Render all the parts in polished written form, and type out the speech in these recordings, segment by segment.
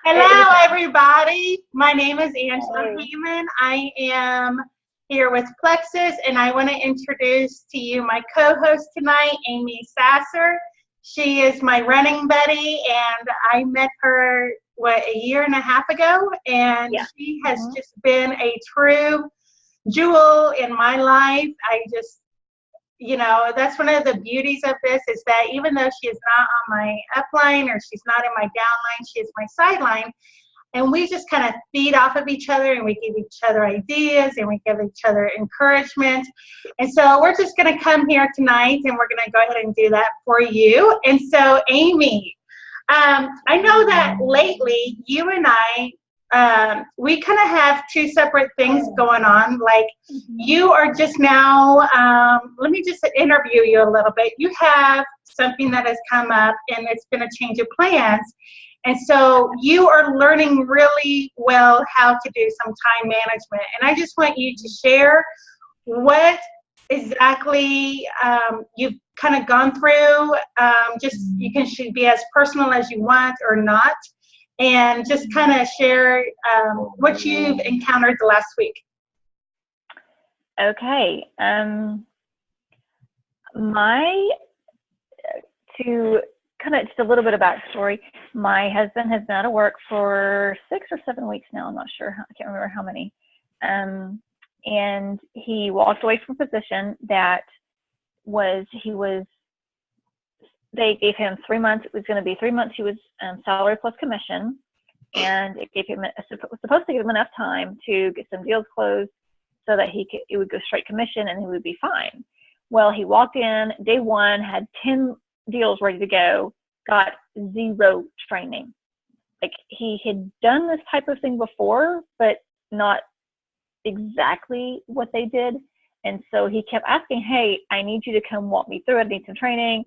Hello, everybody. My name is Angela Hey. Hayman. I am here with Plexus, and I want to introduce to you my co-host tonight, Amy Sasser. She is my running buddy, and I met her, a year and a half ago, and Yeah. she has just been a true jewel in my life. That's one of the beauties of this is that even though she is not on my upline or she's not in my downline, she is my sideline. And we just kind of feed off of each other and we give each other ideas and we give each other encouragement. And so we're just going to come here tonight and we're going to go ahead and do that for you. And so, Amy, I know that lately you and I, we kind of have two separate things going on. Like you are just now, let me just interview you a little bit. You have something that has come up and it's going to change your plans. And so you are learning really well how to do some time management. And I just want you to share what exactly you've kind of gone through. You can should be as personal as you want or not. And just kind of share what you've encountered the last week. Okay. To kind of just a little bit of backstory, my husband has been out of work for 6 or 7 weeks now. I'm not sure. I can't remember how many. And he walked away from a position that they gave him 3 months. It was going to be 3 months. He was salary plus commission, and it was supposed to give him enough time to get some deals closed so that it would go straight commission and he would be fine. Well, he walked in day one, had 10 deals ready to go, got 0 training. Like he had done this type of thing before, but not exactly what they did. And so he kept asking, hey, I need you to come walk me through it. I need some training.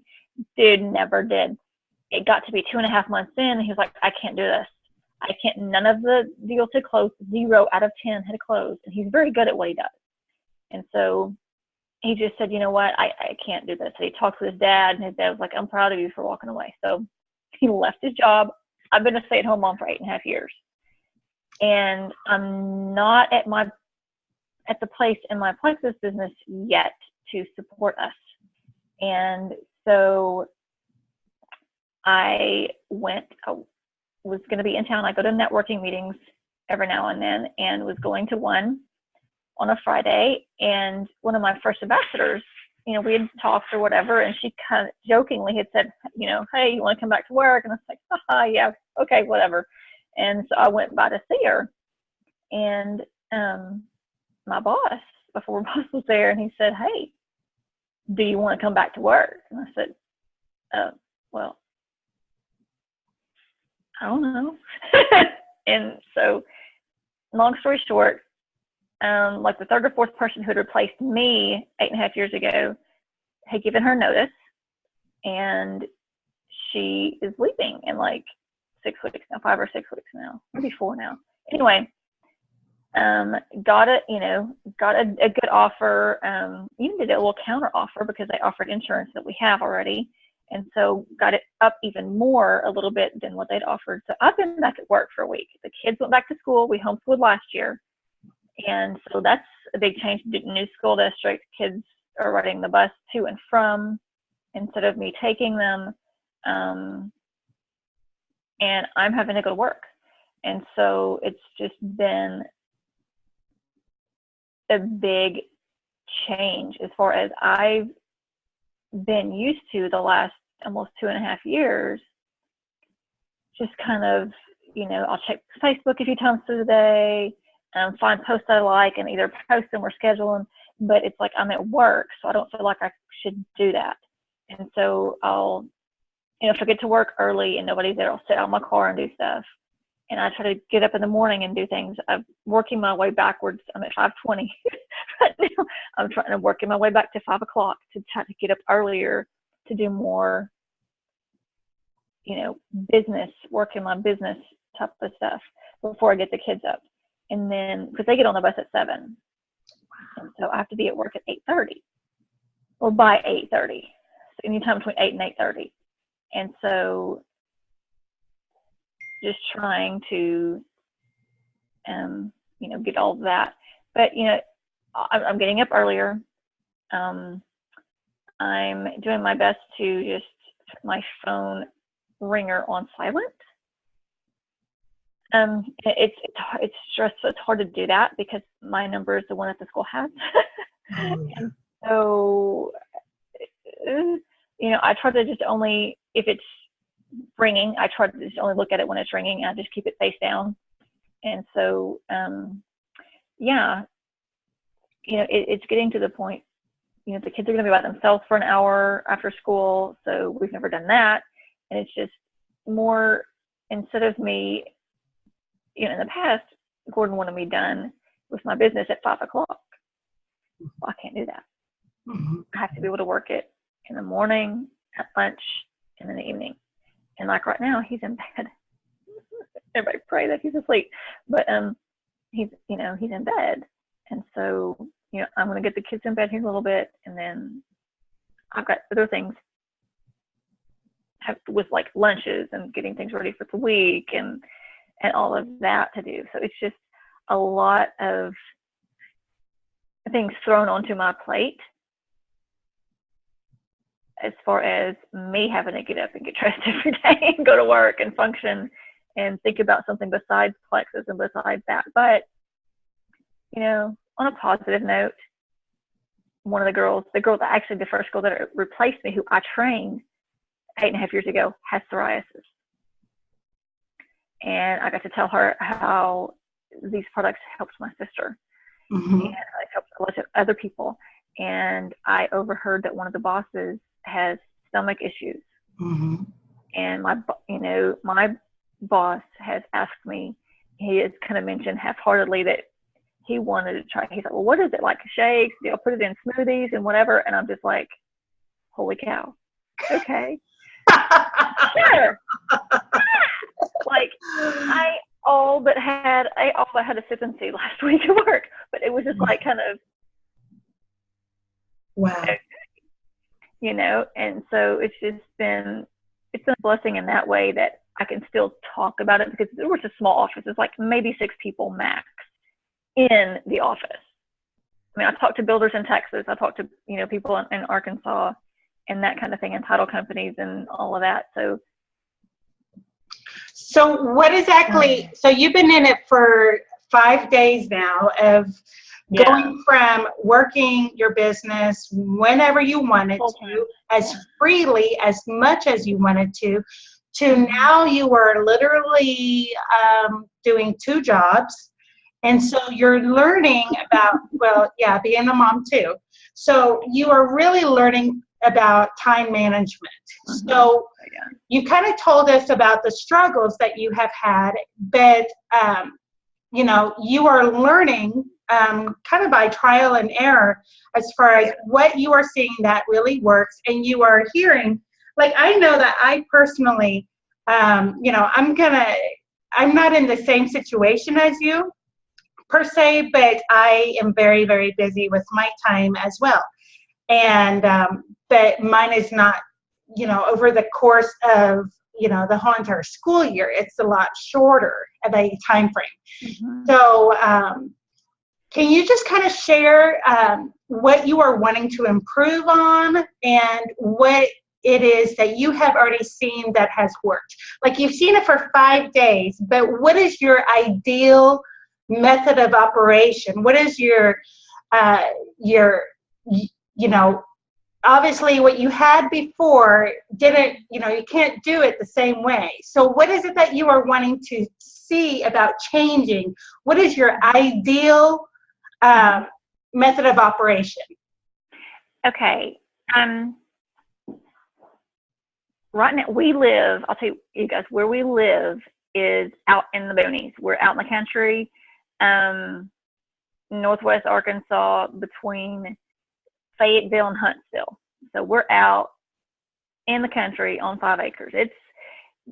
Dude never did. It got to be 2.5 months in, and he was like, I can't do this. I can't, none of the deals had closed. 0 out of 10 had closed. And he's very good at what he does. And so he just said, you know what, I can't do this. So he talked to his dad, and his dad was like, I'm proud of you for walking away. So he left his job. I've been a stay-at-home mom for 8.5 years. And I'm not at the place in my Plexus business yet to support us. And so I was going to be in town. I go to networking meetings every now and then, and was going to one on a Friday. And one of my first ambassadors, we had talked or whatever, and she kind of jokingly had said, hey, you want to come back to work? And I was like, haha, yeah, okay, whatever. And so I went by to see her, and my boss, before my boss was there, and he said, hey, do you want to come back to work? And I said, well, I don't know. And so, long story short, like the third or fourth person who had replaced me 8.5 years ago had given her notice, and she is leaving in like 6 weeks now, 5 or 6 weeks now, maybe 4 now. Anyway, got a good offer, even did a little counter offer because they offered insurance that we have already. And so got it up even more a little bit than what they'd offered. So I've been back at work for a week. The kids went back to school. We homeschooled last year. And so that's a big change. New school district, kids are riding the bus to and from instead of me taking them. And I'm having to go to work. And so it's just been a big change as far as I've been used to the last almost 2.5 years. Just kind of, I'll check Facebook a few times through the day, find posts I like and either post them or schedule them, but it's like I'm at work, so I don't feel like I should do that. And so I'll, if I get to work early and nobody's there, I'll sit out in my car and do stuff. And I try to get up in the morning and do things. I'm working my way backwards. I'm at 5:20 right now. I'm trying to work my way back to 5 o'clock to try to get up earlier to do more, business, work in my business type of stuff before I get the kids up. And then, because they get on the bus at 7. And so I have to be at work at 8:30 or by 8:30. So anytime between 8 and 8:30. And so just trying to, get all of that. But, I'm getting up earlier. I'm doing my best to just put my phone ringer on silent. It's stressful. It's hard to do that because my number is the one that the school has. And so, I try to just only, if it's ringing, I try to just only look at it when it's ringing. I just keep it face down. And so, it's getting to the point, the kids are going to be by themselves for an hour after school. So we've never done that. And it's just more, instead of me, in the past, Gordon wanted me done with my business at 5 o'clock. Well, I can't do that. I have to be able to work it in the morning, at lunch, and in the evening. And like right now, he's in bed. Everybody pray that he's asleep. But he's in bed. And so, I'm going to get the kids in bed here in a little bit. And then I've got other things with like lunches and getting things ready for the week and all of that to do. So it's just a lot of things thrown onto my plate as far as me having to get up and get dressed every day and go to work and function and think about something besides Plexus and besides that. But, on a positive note, one of the girls, actually the first girl that replaced me, who I trained 8.5 years ago, has psoriasis. And I got to tell her how these products helped my sister. And it helped a lot of other people. And I overheard that one of the bosses has stomach issues. And my boss has asked me, he has kind of mentioned half-heartedly that he wanted to try. He's like, well, what is it, like shakes? Do you put it in smoothies and whatever? And I'm just like, holy cow. Okay. Sure. Like I all but had a sip and see last week at work, but it was just like kind of wow. And so it's been a blessing in that way that I can still talk about it, because there was a small office. It's like maybe 6 people max in the office. I mean, I talked to builders in Texas. I talked to, people in Arkansas and that kind of thing, and title companies and all of that. So what exactly, so you've been in it for 5 days now of going from working your business whenever you wanted to, as freely, as much as you wanted to now you are literally doing 2 jobs. And so you're learning about, being a mom too. So you are really learning about time management. So you kind of told us about the struggles that you have had, but, you are learning kind of by trial and error as far as what you are seeing that really works. And you are hearing, like, I know that I personally, I'm not in the same situation as you per se, but I am very, very busy with my time as well. And, but mine is not, over the course of, the whole entire school year. It's a lot shorter of a time frame. So can you just kind of share what you are wanting to improve on and what it is that you have already seen that has worked? Like, you've seen it for 5 days, but what is your ideal method of operation? What is your obviously what you had before didn't, you can't do it the same way. So what is it that you are wanting to see about changing? What is your ideal method of operation? Okay. Right now we live, I'll tell you guys, where we live is out in the boonies. We're out in the country, northwest Arkansas, between Fayetteville and Huntsville. So we're out in the country on 5 acres. It's,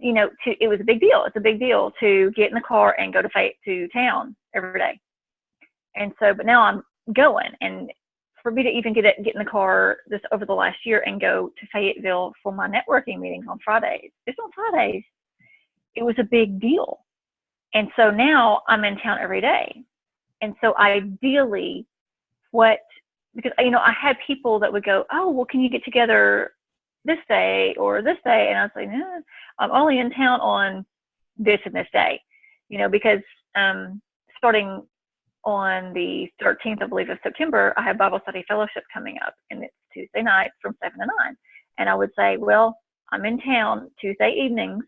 it was a big deal. It's a big deal to get in the car and go to town every day. And so, but now I'm going, and for me to even get in the car this over the last year and go to Fayetteville for my networking meetings on Fridays, just on Fridays, it was a big deal. And so now I'm in town every day. And so ideally, because, you know, I had people that would go, oh, well, can you get together this day or this day? And I was like, no, I'm only in town on this and this day, you know, because starting on the 13th, I believe, of September, I have Bible study fellowship coming up, and it's Tuesday night from 7 to 9. And I would say, well, I'm in town Tuesday evenings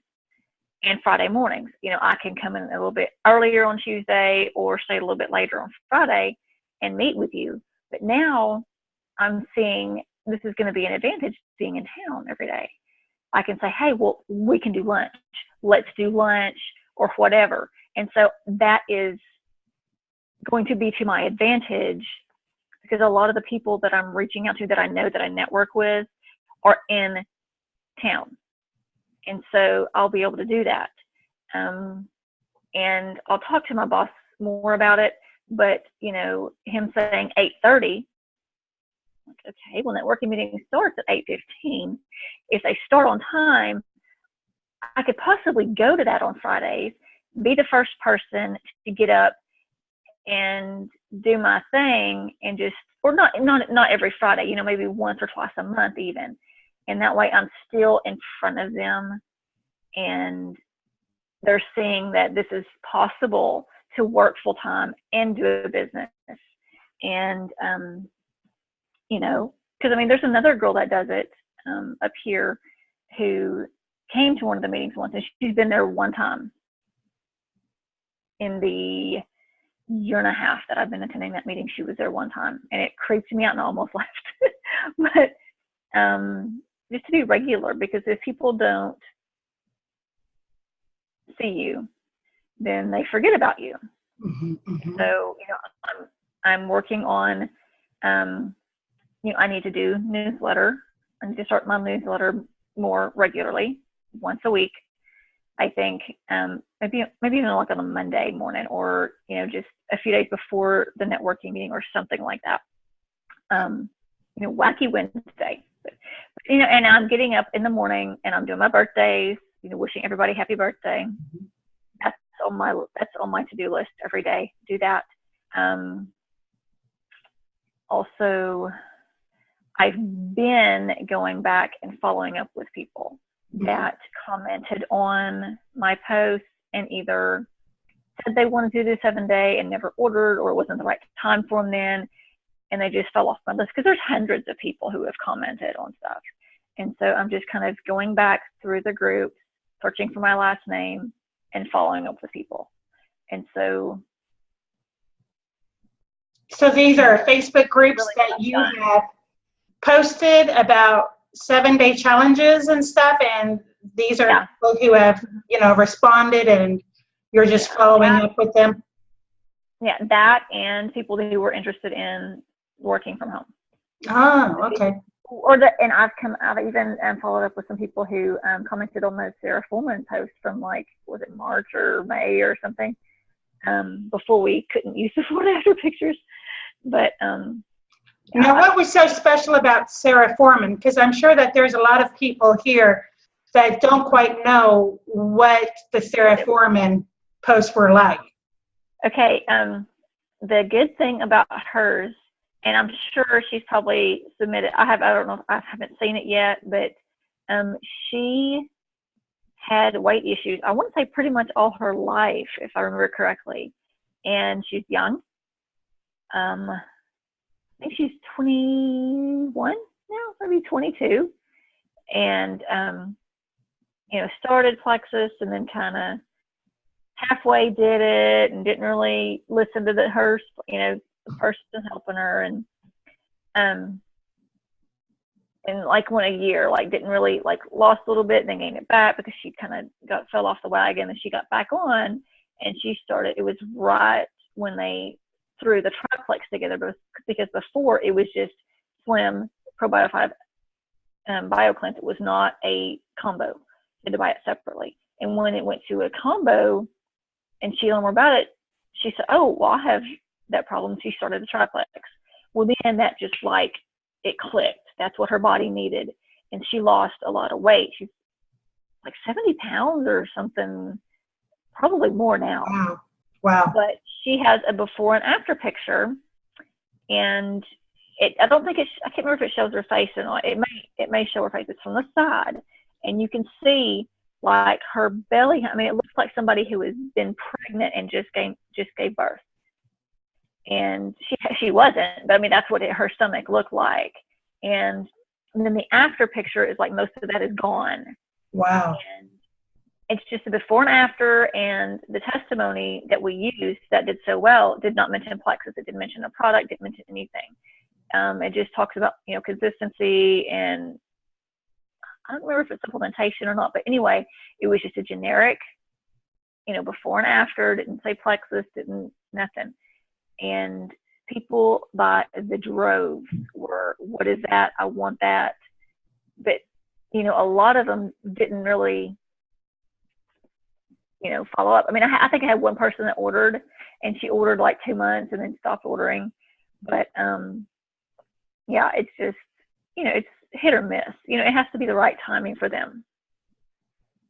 and Friday mornings. You know, I can come in a little bit earlier on Tuesday or stay a little bit later on Friday and meet with you. But now I'm seeing this is going to be an advantage being in town every day. I can say, hey, well, we can do lunch. Let's do lunch or whatever. And so that is going to be to my advantage, because a lot of the people that I'm reaching out to that I know that I network with are in town. And so I'll be able to do that. And I'll talk to my boss more about it, but, you know, him saying 8:30, like, okay, well, networking meeting starts at 8:15. If they start on time, I could possibly go to that on Fridays, be the first person to get up and do my thing, and just, or not every Friday, you know, maybe once or twice a month even. And that way I'm still in front of them, and they're seeing that this is possible to work full time and do a business. And, you know, because I mean, there's another girl that does it up here who came to one of the meetings once, and she's been there one time in the year and a half that I've been attending that meeting. She was there one time, and it creeped me out and I almost left. But just to be regular, because if people don't see you, then they forget about you. Mm-hmm, mm-hmm. So, you know, I'm working on, you know, I need to do newsletter. I need to start my newsletter more regularly, once a week. I think maybe even like on a Monday morning, or, you know, just a few days before the networking meeting or something like that. You know, Wacky Wednesday. But, you know, and I'm getting up in the morning and I'm doing my birthdays, you know, wishing everybody happy birthday. Mm-hmm. That's on my to-do list every day. Do that. Also, I've been going back and following up with people that commented on my posts and either said they wanted to do the 7-day and never ordered, or it wasn't the right time for them then, and they just fell off my list, because there's hundreds of people who have commented on stuff. And so I'm just kind of going back through the group, searching for my last name and following up with people. And so these are Facebook groups really that you have posted about 7-day challenges and stuff, and these are people who have, you know, responded, and you're just following up with them. Yeah, that, and people who were interested in working from home. Oh, okay. And I've even followed up with some people who commented on the Sarah Fullman post from, like, was it March or May or something, before we couldn't use the before and after pictures. But now, what was so special about Sarah Foreman? Because I'm sure that there's a lot of people here that don't quite know what the Sarah Foreman posts were like. Okay, the good thing about hers, and I'm sure she's probably submitted, I don't know, I haven't seen it yet, but she had weight issues, I want to say pretty much all her life, if I remember correctly. And she's young. I think she's 21 now, maybe 22. And, you know, started Plexus and then kind of halfway did it and didn't really listen to her, you know, the person helping her. And like went a year, like didn't really, like lost a little bit and then gained it back because she kind of fell off the wagon, and she got back on and she started, it was right when they threw the triplex together, because before it was just Slim, Probiotic 5, BioCleanse. It was not a combo. You had to buy it separately. And when it went to a combo and she learned more about it, she said, oh, well, I have that problem. She started the triplex. Well, then that just like, it clicked. That's what her body needed. And she lost a lot of weight. She's like 70 pounds or something, probably more now. Wow. Wow. But she has a before and after picture, and I don't think I can't remember if it shows her face or not. It may show her face. It's from the side, and you can see like her belly. I mean, it looks like somebody who has been pregnant and just gave birth. And she wasn't, but I mean, that's what her stomach looked like. And then the after picture is like most of that is gone. Wow. And it's just a before and after, and the testimony that we used that did so well did not mention plexus. It didn't mention a product, didn't mention anything. It just talks about, consistency, and I don't remember if it's supplementation or not, but anyway, it was just a generic, before and after, didn't say plexus, didn't nothing. And people by the droves were, what is that? I want that. But, a lot of them didn't really, follow up. I mean, I think I had one person that ordered, and she ordered like 2 months and then stopped ordering. But, yeah, it's just, it's hit or miss. It has to be the right timing for them.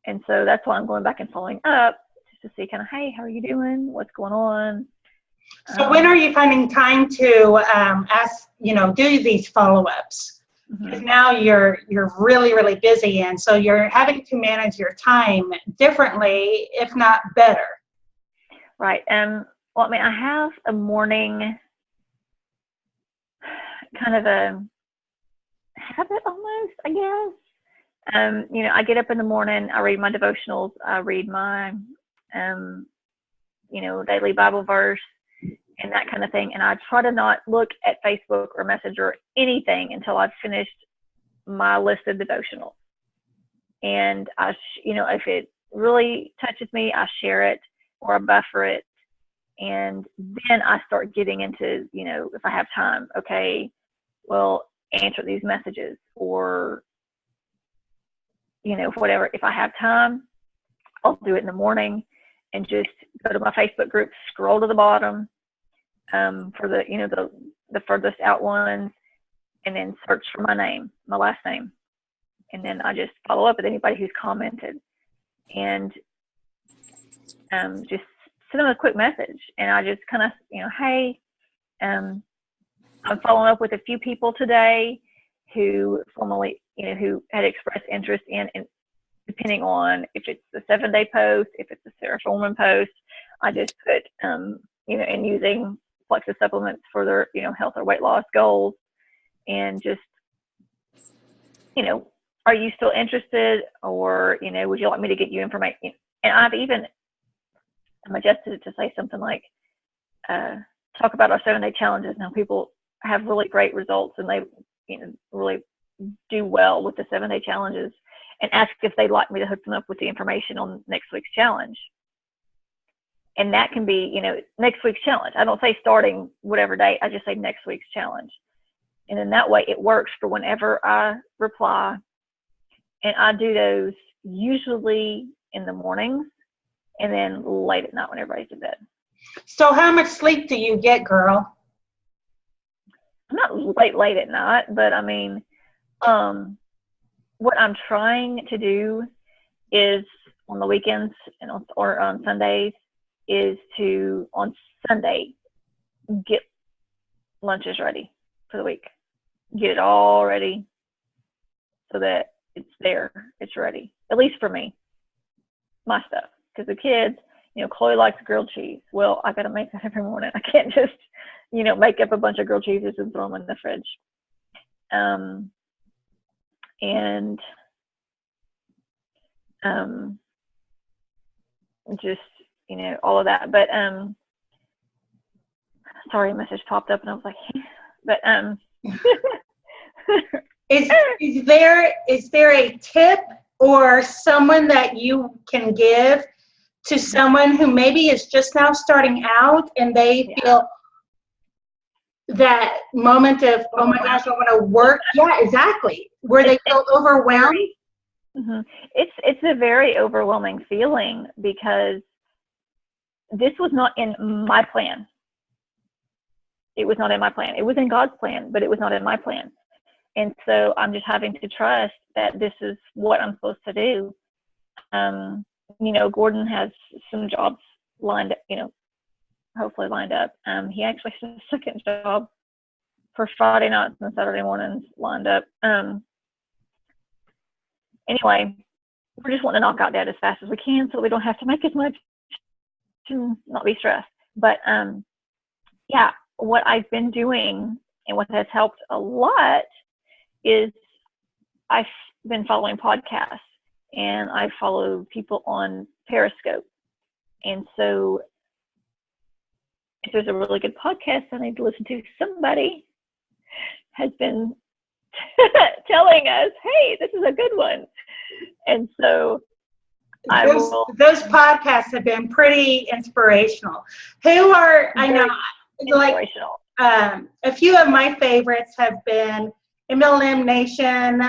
And so that's why I'm going back and following up just to see kind of, hey, how are you doing? What's going on? So when are you finding time to ask, do these follow-ups? Because now you're really, really busy, and so you're having to manage your time differently, if not better. Right. Well, I mean, I have a morning kind of a habit almost, I guess. I get up in the morning, I read my devotionals, I read my, daily Bible verse and that kind of thing. And I try to not look at Facebook or Messenger or anything until I've finished my listed devotionals. And if it really touches me, I share it or I buffer it. And then I start getting into, if I have time, okay, well, answer these messages, or, whatever. If I have time, I'll do it in the morning and just go to my Facebook group, scroll to the bottom for the furthest out ones, and then search for my name, my last name. And then I just follow up with anybody who's commented, and just send them a quick message. And I just kind of, hey, I'm following up with a few people today who formerly, who had expressed interest in, and depending on if it's the 7-day post, if it's a Sarah Foreman post, I just put, and using Plexus supplements for their, health or weight loss goals, and just, are you still interested, or, would you like me to get you information? And I'm adjusted to say something like, talk about our 7-day challenges. Now people have really great results, and they, really do well with the 7-day challenges, and ask if they'd like me to hook them up with the information on next week's challenge. And that can be, next week's challenge. I don't say starting whatever day, I just say next week's challenge. And then that way it works for whenever I reply. And I do those usually in the mornings and then late at night when everybody's in bed. So how much sleep do you get, girl? I'm not late at night, but I mean, what I'm trying to do is on the weekends and or on Sundays is to, on Sunday, get lunches ready for the week. Get it all ready so that it's there, it's ready. At least for me, my stuff. Because the kids, Chloe likes grilled cheese. Well, I got to make that every morning. I can't just, make up a bunch of grilled cheeses and throw them in the fridge. And just, all of that. But sorry, a message popped up and I was like, but is there a tip or someone that you can give to someone who maybe is just now starting out and they feel that moment of, oh my gosh, I want to work? Yeah, exactly. Where they feel overwhelmed. Mm-hmm. It's a very overwhelming feeling, because this was not in my plan. It was not in my plan. It was in God's plan, but it was not in my plan. And so I'm just having to trust that this is what I'm supposed to do. Gordon has some jobs lined up, hopefully lined up. He actually has a second job for Friday nights and Saturday mornings lined up. Anyway, we're just wanting to knock out Dad as fast as we can so we don't have to make as much and not be stressed. But yeah, what I've been doing and what has helped a lot is I've been following podcasts, and I follow people on Periscope. And so if there's a really good podcast I need to listen to, somebody has been telling us, hey, this is a good one. And so those podcasts have been pretty inspirational. Who are, I know, like a few of my favorites have been MLM Nation,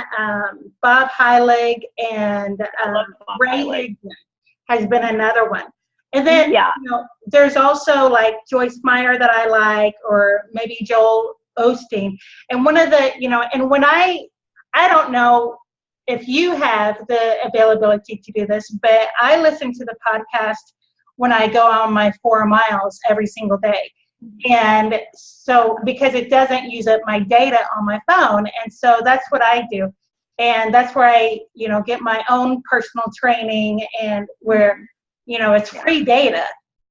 Bob Heilig, and Ray Higdon has been another one. And then, there's also like Joyce Meyer that I like, or maybe Joel Osteen. And one of the, and when I don't know if you have the availability to do this, but I listen to the podcast when I go on my 4 miles every single day. And so, because it doesn't use up my data on my phone. And so that's what I do. And that's where I, get my own personal training, and where, it's free data,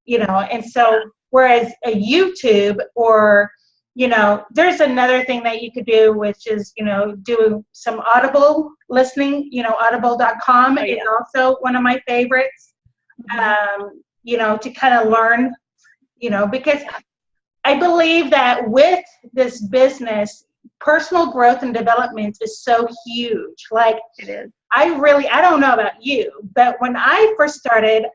and so whereas a YouTube or, there's another thing that you could do, which is, do some Audible listening, audible.com is also one of my favorites, to kind of learn, because I believe that with this business, personal growth and development is so huge. Like, it is. I don't know about you, but when I first started,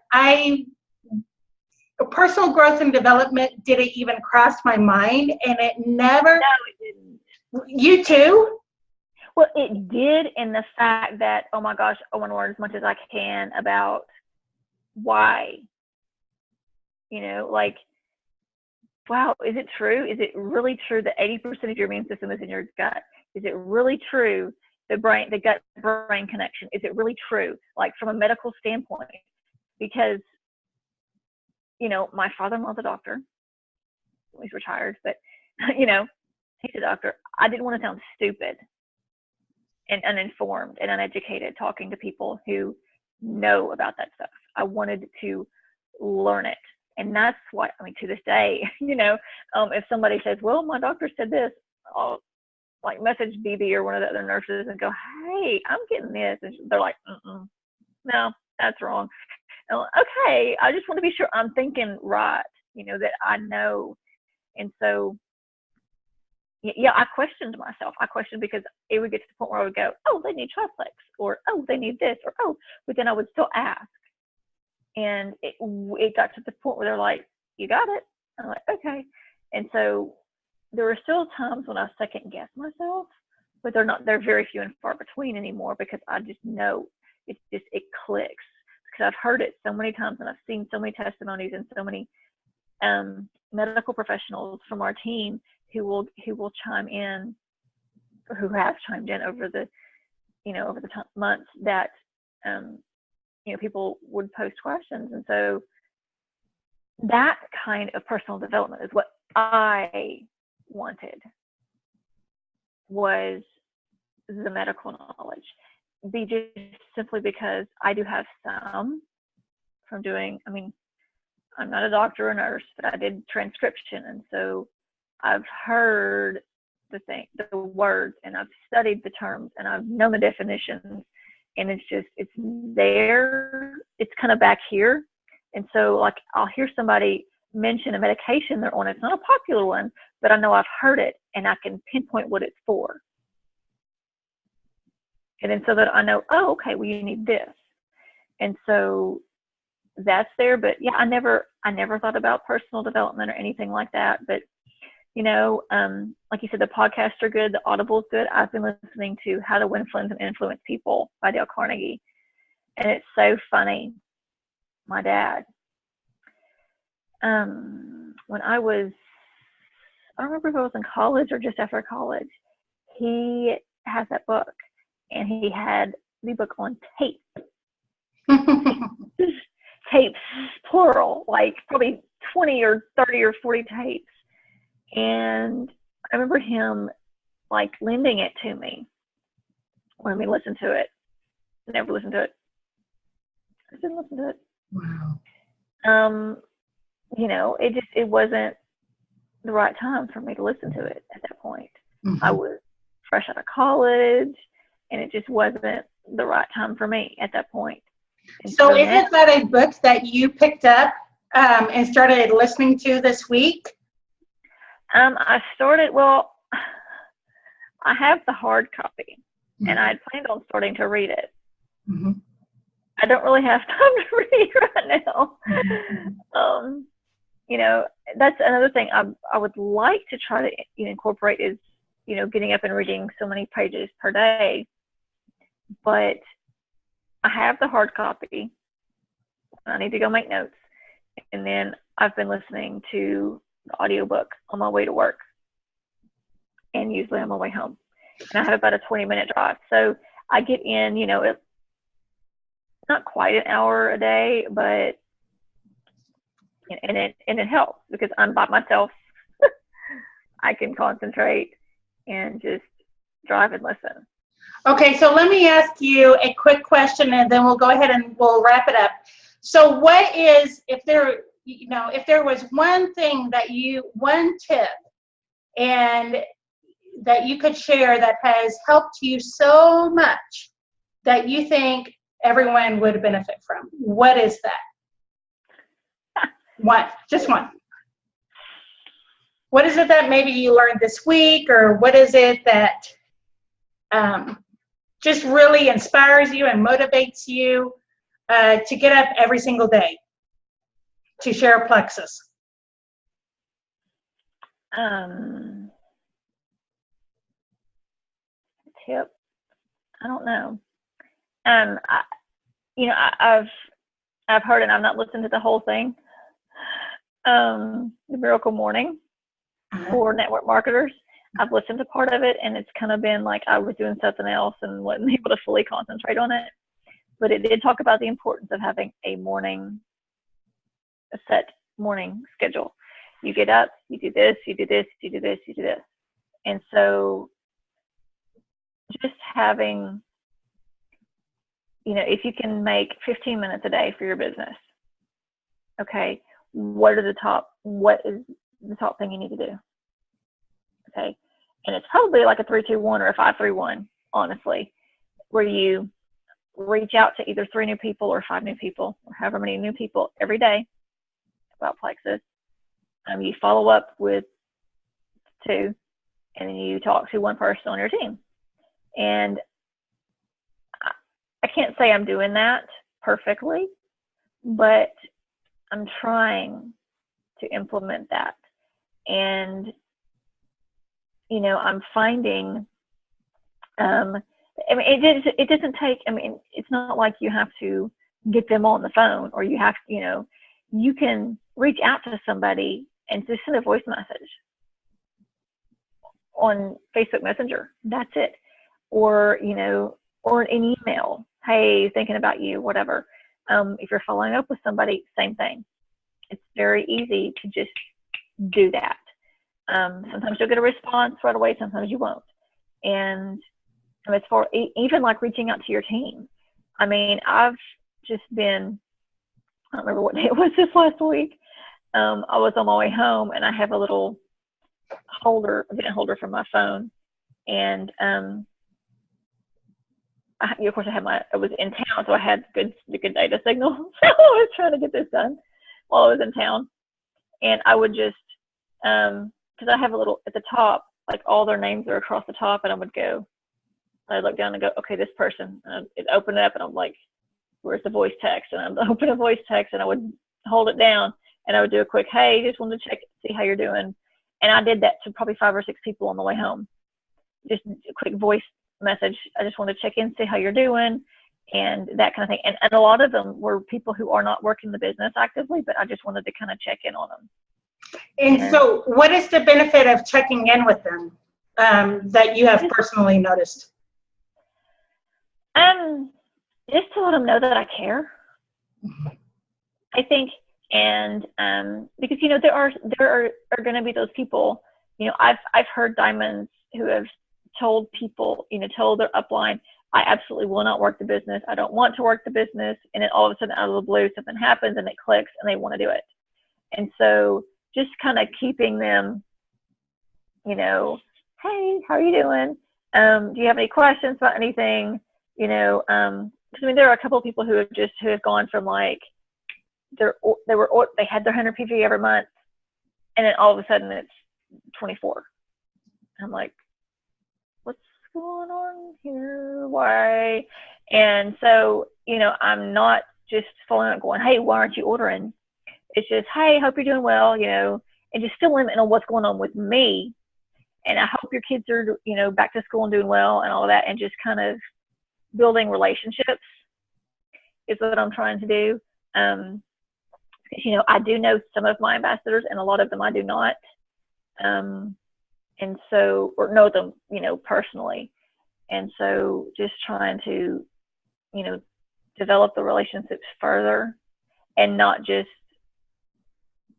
personal growth and development didn't even cross my mind, and it never. No, it didn't. You too? Well, it did, in the fact that, oh my gosh, I want to learn as much as I can about why. Like, wow, is it true? Is it really true that 80% of your immune system is in your gut? Is it really true? The gut-brain connection, is it really true? Like, from a medical standpoint, because, my father-in-law's a doctor. He's retired, but, he's a doctor. I didn't want to sound stupid and uninformed and uneducated talking to people who know about that stuff. I wanted to learn it. And that's why, to this day, if somebody says, well, my doctor said this, I'll message BB or one of the other nurses and go, hey, I'm getting this. And they're like, no, that's wrong. And I'm like, okay, I just want to be sure I'm thinking right, that I know. And so, I questioned myself. I questioned because it would get to the point where I would go, oh, they need triplex, or, oh, they need this, or, oh, but then I would still ask. And it got to the point where they're like, you got it. I'm like, okay. And so there were still times when I second guessed myself, but they're very few and far between anymore, because I just know it clicks, because I've heard it so many times, and I've seen so many testimonies and so many medical professionals from our team who will chime in, or who have chimed in over the months that people would post questions. And so that kind of personal development is what I wanted, was the medical knowledge. Just simply because I do have some from doing, I'm not a doctor or nurse, but I did transcription. And so I've heard the words, and I've studied the terms, and I've known the definitions. And it's there, it's kind of back here. And so, like, I'll hear somebody mention a medication they're on. It's not a popular one, but I know I've heard it, and I can pinpoint what it's for. And then so that I know, oh, okay, well, you need this. And so that's there. But yeah, I never thought about personal development or anything like that. But, like you said, the podcasts are good. The Audible's good. I've been listening to How to Win Friends and Influence People by Dale Carnegie. And it's so funny. My dad, when I don't remember if I was in college or just after college, he has that book, and he had the book on tape. tapes, plural, like probably 20 or 30 or 40 tapes. And I remember him like lending it to me, letting me listen to it. Never listened to it. I didn't listen to it. Wow. You know, it wasn't the right time for me to listen to it at that point. Mm-hmm. I was fresh out of college, and it just wasn't the right time for me at that point. And so isn't that a book that you picked up and started listening to this week? I started, well, I have the hard copy, Mm-hmm. and I had planned on starting to read it. Mm-hmm. I don't really have time to read right now. Mm-hmm. You know, that's another thing I would like to try to incorporate is, you know, getting up and reading so many pages per day. But I have the hard copy. I need to go make notes. And then I've been listening to the audiobook on my way to work and usually on my way home. And I have about a 20-minute drive. So I get in, you know, it's not quite an hour a day, but and it helps because I'm by myself. I can concentrate and just drive and listen. Okay, so let me ask you a quick question, and then we'll go ahead and we'll wrap it up. So, what is, if there was one thing one tip, and that you could share that has helped you so much that you think everyone would benefit from, what is that? One, just one. What is it that maybe you learned this week, or what is it that just really inspires you and motivates you to get up every single day to share plexus? Tip? I don't know. I've heard, and I've not listened to the whole thing. The Miracle Morning for network marketers. I've listened to part of it, and it's kind of been like I was doing something else and wasn't able to fully concentrate on it. But it did talk about the importance of having a set morning schedule. You get up, you do this, you do this, you do this, you do this. And so just having, you know, if you can make 15 minutes a day for your business, okay, what is the top thing you need to do? Okay. And it's probably like a 3-2-1 or a 5-3-1, honestly, where you reach out to either 3 new people or 5 new people or however many new people every day about plexus. You follow up with 2, and then you talk to 1 person on your team. And I can't say I'm doing that perfectly, but I'm trying to implement that. And, you know, I'm finding, I mean, it doesn't take, I mean, it's not like you have to get them on the phone, or you have, you know, you can reach out to somebody and just send a voice message on Facebook Messenger. That's it. Or, you know, or an email. Hey, thinking about you, whatever. If you're following up with somebody, same thing. It's very easy to just do that. Sometimes you'll get a response right away, sometimes you won't. And it's for even like reaching out to your team. I mean, I've just been, I don't remember what day it was this last week. I was on my way home, and I have a little event holder for my phone. And of course, I was in town, so I had good data signal. So I was trying to get this done while I was in town. And I would just, because I have a little at the top, like all their names are across the top, and I'd look down and go, okay, this person. And I'd open it up, and I'm like, where's the voice text? And I'd open a voice text, and I would hold it down, and I would do a quick, hey, just wanted to check, see how you're doing. And I did that to probably 5 or 6 people on the way home. Just a quick voice message. I just wanted to check in, see how you're doing, and that kind of thing. And a lot of them were people who are not working the business actively, but I just wanted to kind of check in on them. And so what is the benefit of checking in with them that you have personally noticed? just to let them know that I care. I think, and because there are going to be those people. I've heard diamonds who have told people, told their upline, I absolutely will not work the business. I don't want to work the business. And then all of a sudden, out of the blue, something happens and it clicks and they want to do it. And so just kind of keeping them, hey, how are you doing? Do you have any questions about anything? There are a couple of people who have gone from like, they had their 100 PV every month, and then all of a sudden it's 24. I'm like, what's going on here? Why? And so, I'm not just following up going, hey, why aren't you ordering? It's just, hey, hope you're doing well, and just fill in on what's going on with me. And I hope your kids are, back to school and doing well and all of that, and just kind of building relationships is what I'm trying to do. I do know some of my ambassadors, and a lot of them I do not. And so, or know them, personally. And so just trying to, develop the relationships further and not just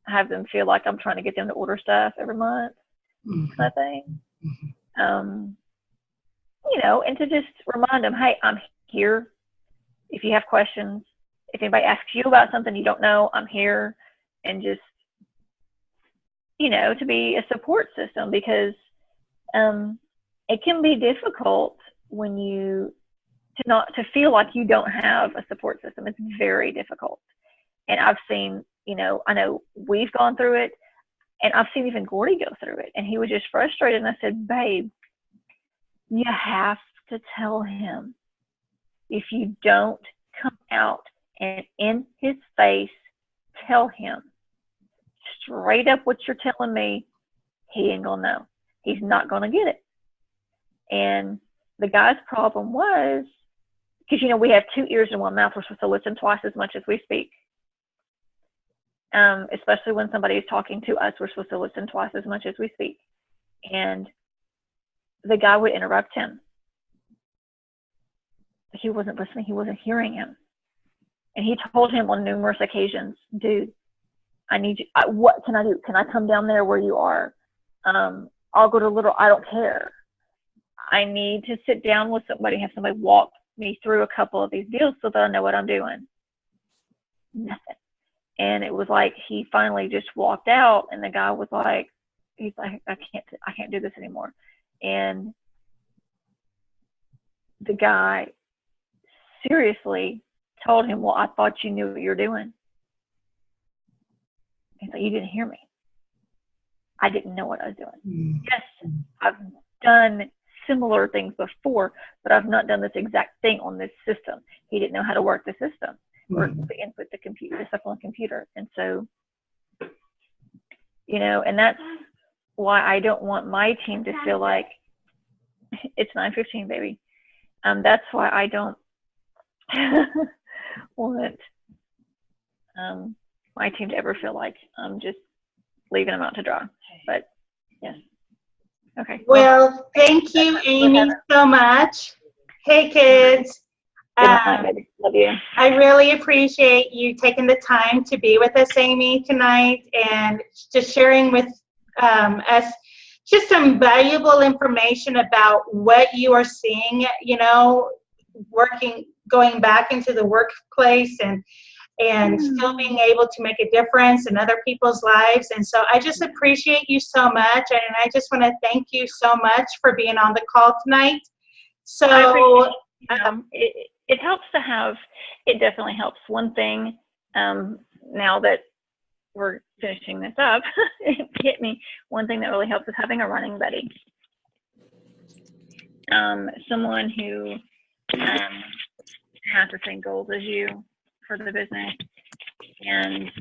have them feel like I'm trying to get them to order stuff every month, kind of thing. And to just remind them, hey, I'm here. If you have questions, if anybody asks you about something you don't know, I'm here. And just, to be a support system, because it can be difficult when to feel like you don't have a support system. It's very difficult. And I've seen, I know we've gone through it, and I've seen even Gordy go through it. And he was just frustrated. And I said, babe, you have to tell him. If you don't come out and in his face tell him straight up what you're telling me, he ain't gonna know. He's not gonna get it. And the guy's problem was, because we have 2 ears and 1 mouth, we're supposed to listen twice as much as we speak. Especially when somebody is talking to us, we're supposed to listen twice as much as we speak. And the guy would interrupt him. He wasn't listening. He wasn't hearing him. And he told him on numerous occasions, dude, I need you. What can I do? Can I come down there where you are? I'll go to Little. I don't care. I need to sit down with somebody, have somebody walk me through a couple of these deals so that I know what I'm doing. Nothing. And it was like he finally just walked out, and the guy was like, he's like, I can't do this anymore. And the guy seriously told him, well, I thought you knew what you're doing. He's like, you didn't hear me. I didn't know what I was doing. Yes, I've done similar things before, but I've not done this exact thing on this system. He didn't know how to work the system or to input the stuff on the computer. And so, and that's why I don't want my team to feel like it's 9:15, baby. That's why I don't want my team to ever feel like I'm just leaving them out to dry. But yes. Okay. Well, thank you, Amy, so much. Hey, kids. Good night, baby. Love you. I really appreciate you taking the time to be with us, Amy, tonight, and just sharing with us just some valuable information about what you are seeing, going back into the workplace and still being able to make a difference in other people's lives. And so I just appreciate you so much. And I just want to thank you so much for being on the call tonight. So it helps to have, it definitely helps. One thing, now that we're finishing this up, it hit me. One thing that really helps is having a running buddy. Someone who has the same goals as you for the business and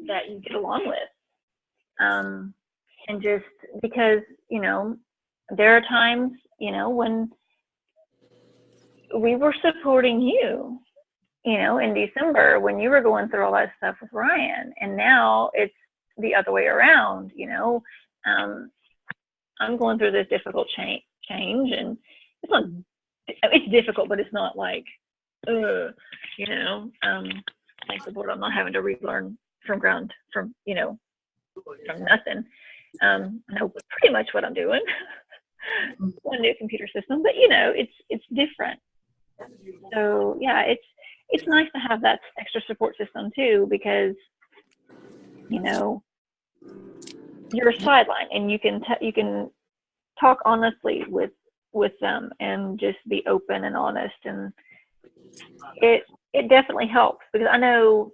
that you get along with. And just because, there are times, when we were supporting you, in December when you were going through all that stuff with Ryan, and now it's the other way around, I'm going through this difficult change, and it's difficult, but it's not like you know, thank the Lord I'm not having to relearn from nothing. I know pretty much what I'm doing. One new computer system, but you know, it's different. So yeah, it's nice to have that extra support system too, because you know you're a sideline and you can talk honestly with them and just be open and honest, and it definitely helps, because I know,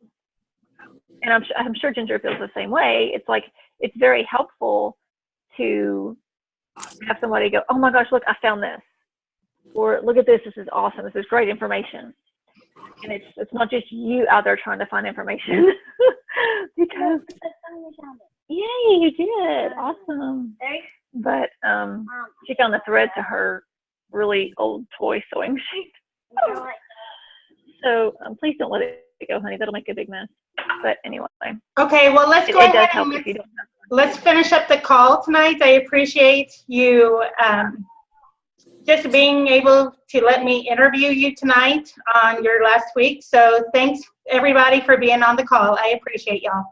and I'm sure Ginger feels the same way. It's like it's very helpful to have somebody go, oh my gosh, look, I found this, or look at this, this is awesome, this is great information. And it's not just you out there trying to find information. Because yay, you did, awesome. But she found the thread to her really old toy sewing machine. So please don't let it go, honey, that'll make a big mess. But anyway, okay, well, let's go ahead and let's finish up the call tonight. I appreciate you just being able to let me interview you tonight on your last week. So thanks everybody for being on the call. I appreciate y'all.